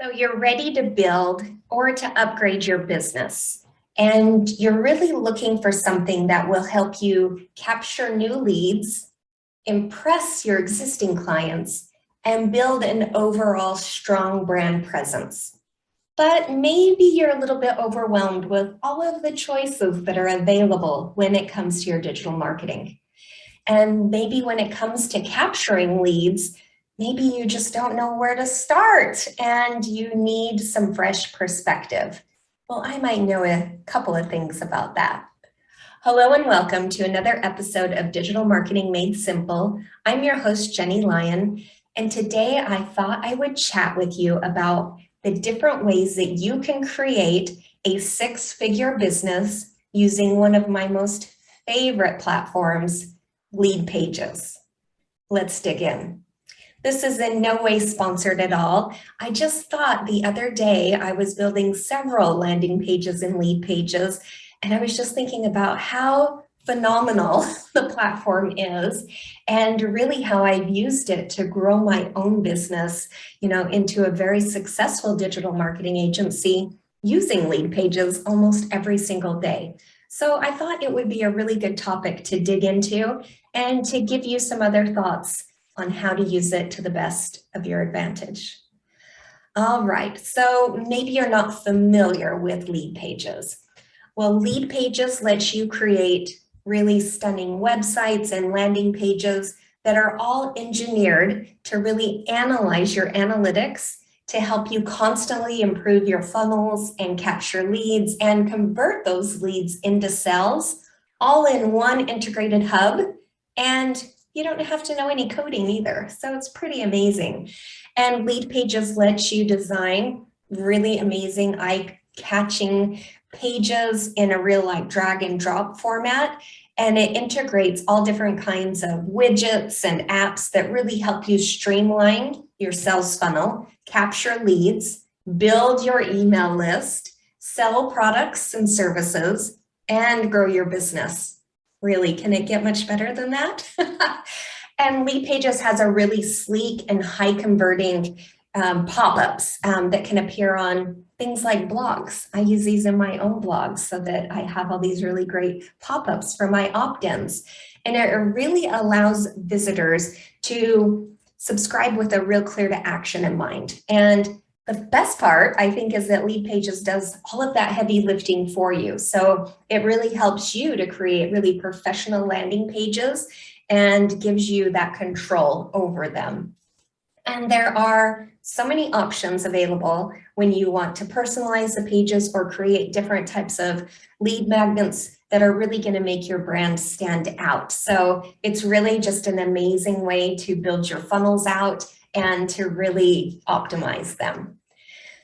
So you're ready to build or to upgrade your business, and you're really looking for something that will help you capture new leads, impress your existing clients, and build an overall strong brand presence. But maybe you're a little bit overwhelmed with all of the choices that are available when it comes to your digital marketing. And maybe when it comes to capturing leads, maybe you just don't know where to start and you need some fresh perspective. Well, I might know a couple of things about that. Hello and welcome to another episode of Digital Marketing Made Simple. I'm your host, Jennie Lyon, and today I thought I would chat with you about the different ways that you can create a six-figure business using one of my most favorite platforms, Leadpages. Let's dig in. This is in no way sponsored at all. I just thought the other day I was building several landing pages in Leadpages, and I was just thinking about how phenomenal the platform is and really how I've used it to grow my own business, into a very successful digital marketing agency using Leadpages almost every single day. So I thought it would be a really good topic to dig into and to give you some other thoughts on how to use it to the best of your advantage. All right, so maybe you're not familiar with Leadpages. Well, Leadpages lets you create really stunning websites and landing pages that are all engineered to really analyze your analytics to help you constantly improve your funnels and capture leads and convert those leads into sales, all in one integrated hub. And you don't have to know any coding either. So it's pretty amazing. And Leadpages lets you design really amazing, eye-catching pages in a real like drag and drop format. And it integrates all different kinds of widgets and apps that really help you streamline your sales funnel, capture leads, build your email list, sell products and services, and grow your business. Really, can it get much better than that? And Leadpages has a really sleek and high converting pop-ups that can appear on things like blogs. I use these in my own blogs so that I have all these really great pop-ups for my opt-ins. And it really allows visitors to subscribe with a real clear to action in mind. And the best part, I think, is that Leadpages does all of that heavy lifting for you. So it really helps you to create really professional landing pages and gives you that control over them. And there are so many options available when you want to personalize the pages or create different types of lead magnets that are really going to make your brand stand out. So it's really just an amazing way to build your funnels out and to really optimize them.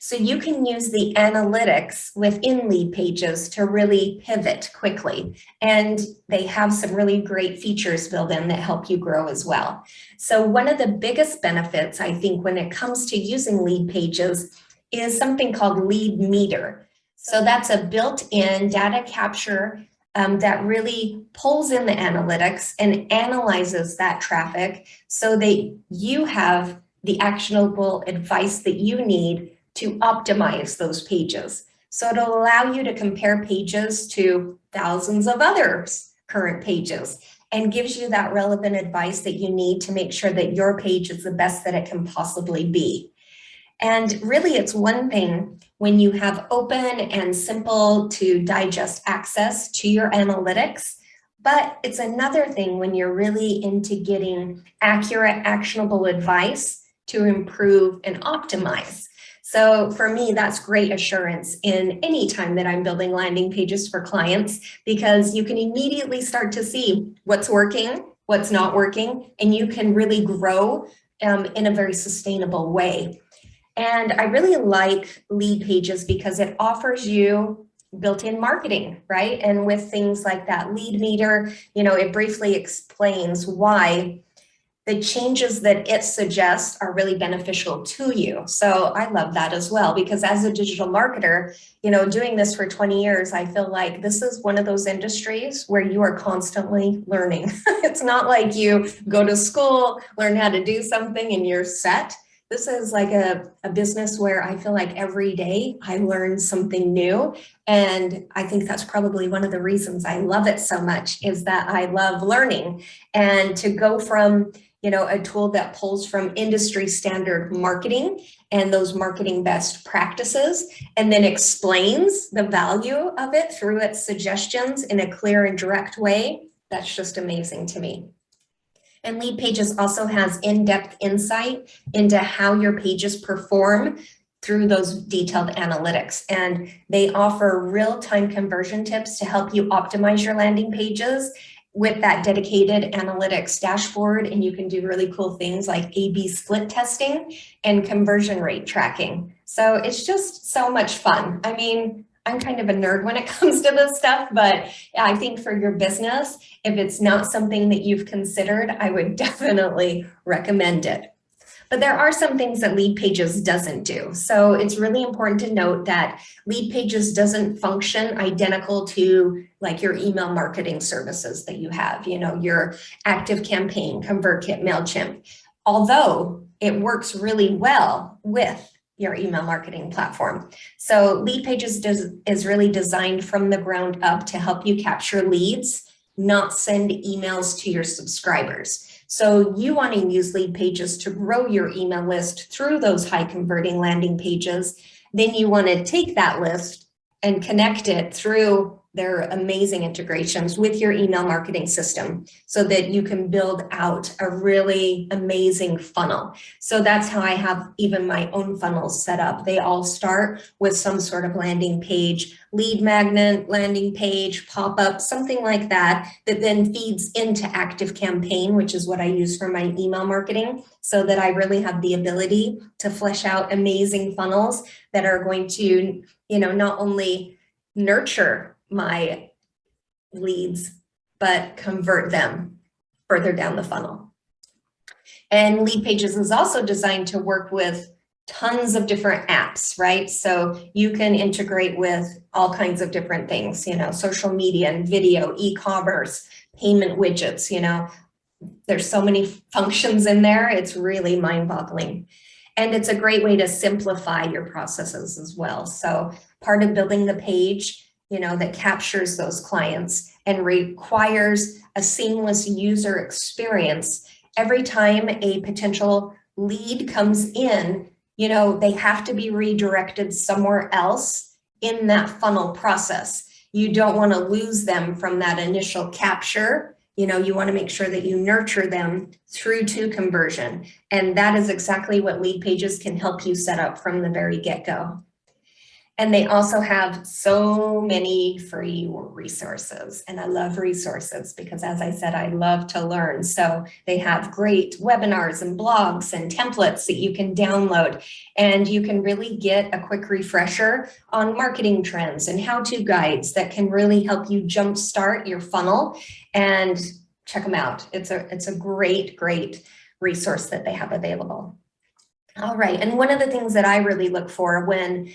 So you can use the analytics within Leadpages to really pivot quickly. And they have some really great features built in that help you grow as well. So one of the biggest benefits, I think, when it comes to using Leadpages is something called Lead Meter. So that's a built-in data capture that really pulls in the analytics and analyzes that traffic so that you have the actionable advice that you need to optimize those pages. So it'll allow you to compare pages to thousands of others' current pages and gives you that relevant advice that you need to make sure that your page is the best that it can possibly be. And really, it's one thing when you have open and simple to digest access to your analytics, but it's another thing when you're really into getting accurate, actionable advice to improve and optimize. So for me, that's great assurance in any time that I'm building landing pages for clients, because you can immediately start to see what's working, what's not working, and you can really grow in a very sustainable way. And I really like Leadpages because it offers you built-in marketing, right? And with things like that lead meter, it briefly explains why the changes that it suggests are really beneficial to you. So I love that as well, because as a digital marketer, doing this for 20 years, I feel like this is one of those industries where you are constantly learning. It's not like you go to school, learn how to do something and you're set. This is like a business where I feel like every day I learn something new. And I think that's probably one of the reasons I love it so much, is that I love learning. And to go from, a tool that pulls from industry standard marketing and those marketing best practices, and then explains the value of it through its suggestions in a clear and direct way, that's just amazing to me. And Leadpages also has in-depth insight into how your pages perform through those detailed analytics. And they offer real-time conversion tips to help you optimize your landing pages with that dedicated analytics dashboard. And you can do really cool things like A/B split testing and conversion rate tracking. So it's just so much fun. I mean, I'm kind of a nerd when it comes to this stuff, but I think for your business, if it's not something that you've considered, I would definitely recommend it. But there are some things that Leadpages doesn't do. So it's really important to note that Leadpages doesn't function identical to like your email marketing services that you have, your ActiveCampaign, ConvertKit, MailChimp, although it works really well with your email marketing platform. So Leadpages is really designed from the ground up to help you capture leads, not send emails to your subscribers. So you want to use Leadpages to grow your email list through those high converting landing pages. Then you want to take that list and connect it through their amazing integrations with your email marketing system so that you can build out a really amazing funnel. So that's how I have even my own funnels set up. They all start with some sort of landing page, lead magnet, landing page, pop-up, something like that, that then feeds into ActiveCampaign, which is what I use for my email marketing, so that I really have the ability to flesh out amazing funnels that are going to, not only nurture my leads, but convert them further down the funnel. And Leadpages is also designed to work with tons of different apps, right? So you can integrate with all kinds of different things, social media and video, e-commerce, payment widgets, there's so many functions in there. It's really mind-boggling. And it's a great way to simplify your processes as well. So part of building the page, that captures those clients and requires a seamless user experience. Every time a potential lead comes in, they have to be redirected somewhere else in that funnel process. You don't want to lose them from that initial capture. You want to make sure that you nurture them through to conversion. And that is exactly what Leadpages can help you set up from the very get-go. And they also have so many free resources. And I love resources because, as I said, I love to learn. So they have great webinars and blogs and templates that you can download. And you can really get a quick refresher on marketing trends and how-to guides that can really help you jumpstart your funnel. And check them out. It's a great, great resource that they have available. All right. And one of the things that I really look for when,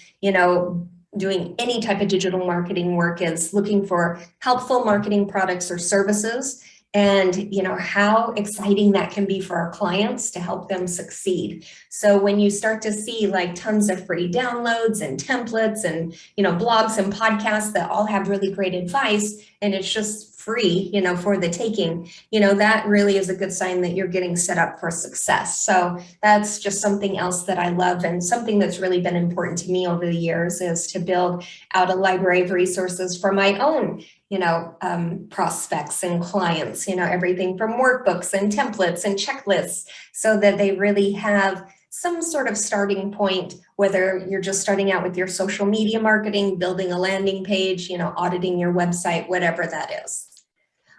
doing any type of digital marketing work is looking for helpful marketing products or services and, how exciting that can be for our clients to help them succeed. So when you start to see like tons of free downloads and templates and, blogs and podcasts that all have really great advice, and it's just free, for the taking, that really is a good sign that you're getting set up for success. So that's just something else that I love, and something that's really been important to me over the years is to build out a library of resources for my own, prospects and clients, everything from workbooks and templates and checklists, so that they really have some sort of starting point, whether you're just starting out with your social media marketing, building a landing page, auditing your website, whatever that is.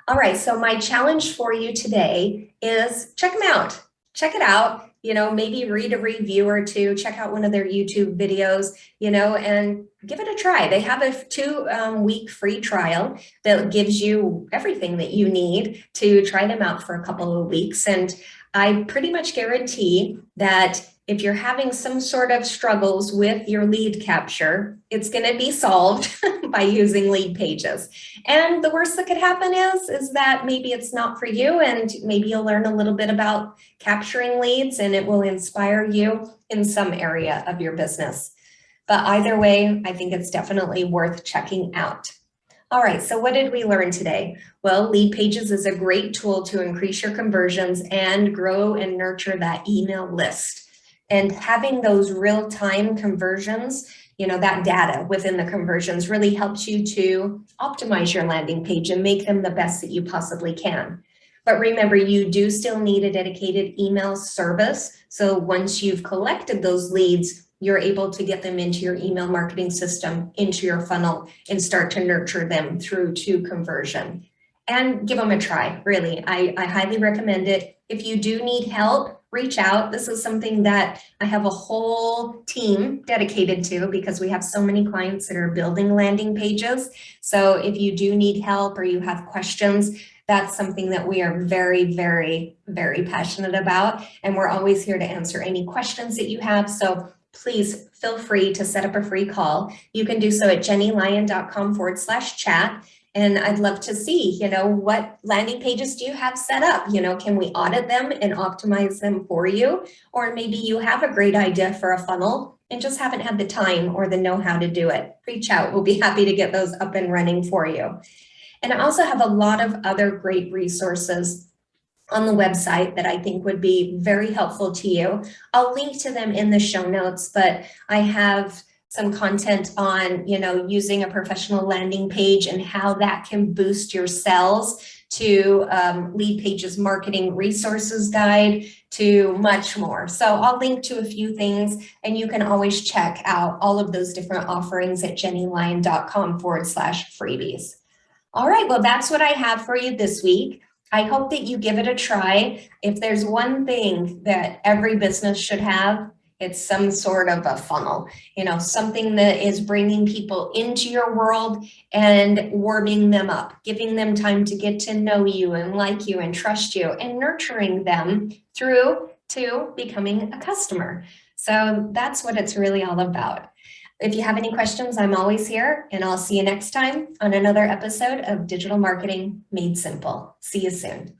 All right, so my challenge for you today is check them out. Check it out, maybe read a review or two, check out one of their YouTube videos, and give it a try. They have a 2-week free trial that gives you everything that you need to try them out for a couple of weeks. And I pretty much guarantee that if you're having some sort of struggles with your lead capture, it's going to be solved by using Leadpages. And the worst that could happen is that maybe it's not for you, and maybe you'll learn a little bit about capturing leads and it will inspire you in some area of your business. But either way, I think it's definitely worth checking out. All right, so what did we learn today? Well, Leadpages is a great tool to increase your conversions and grow and nurture that email list. And having those real-time conversions, that data within the conversions really helps you to optimize your landing page and make them the best that you possibly can. But remember, you do still need a dedicated email service. So once you've collected those leads, you're able to get them into your email marketing system, into your funnel, and start to nurture them through to conversion. And give them a try, really. I highly recommend it. If you do need help, reach out. This is something that I have a whole team dedicated to because we have so many clients that are building landing pages. So if you do need help or you have questions, that's something that we are very, very, very passionate about. And we're always here to answer any questions that you have. So please feel free to set up a free call. You can do so at jennielyon.com/chat. And I'd love to see, what landing pages do you have set up? Can we audit them and optimize them for you? Or maybe you have a great idea for a funnel and just haven't had the time or the know-how to do it. Reach out. We'll be happy to get those up and running for you. And I also have a lot of other great resources on the website that I think would be very helpful to you. I'll link to them in the show notes, but I have some content on, using a professional landing page and how that can boost your sales, to Leadpages marketing resources guide, to much more. So I'll link to a few things, and you can always check out all of those different offerings at jennielyon.com/freebies. All right, well, that's what I have for you this week. I hope that you give it a try. If there's one thing that every business should have, it's some sort of a funnel, something that is bringing people into your world and warming them up, giving them time to get to know you and like you and trust you, and nurturing them through to becoming a customer. So that's what it's really all about. If you have any questions, I'm always here, and I'll see you next time on another episode of Digital Marketing Made Simple. See you soon.